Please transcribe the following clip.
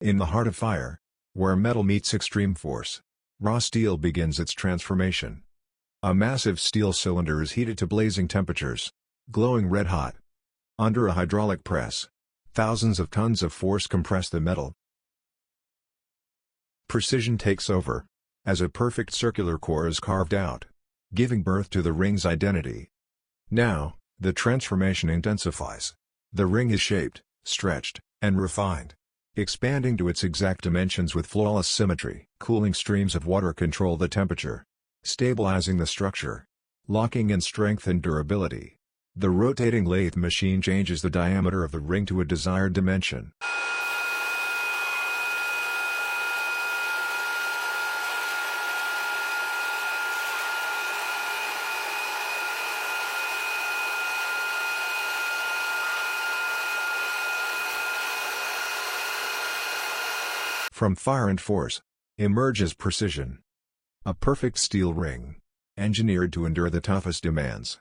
In the heart of fire, where metal meets extreme force, raw steel begins its transformation. A massive steel cylinder is heated to blazing temperatures, glowing red-hot. Under a hydraulic press, thousands of tons of force compress the metal. Precision takes over, as a perfect circular core is carved out, giving birth to the ring's identity. Now, the transformation intensifies. The ring is shaped, stretched, and refined, expanding to its exact dimensions with flawless symmetry. Cooling streams of water control the temperature, stabilizing the structure, locking in strength and durability. The rotating lathe machine changes the diameter of the ring to a desired dimension. From fire and force, emerges precision. A perfect steel ring, engineered to endure the toughest demands.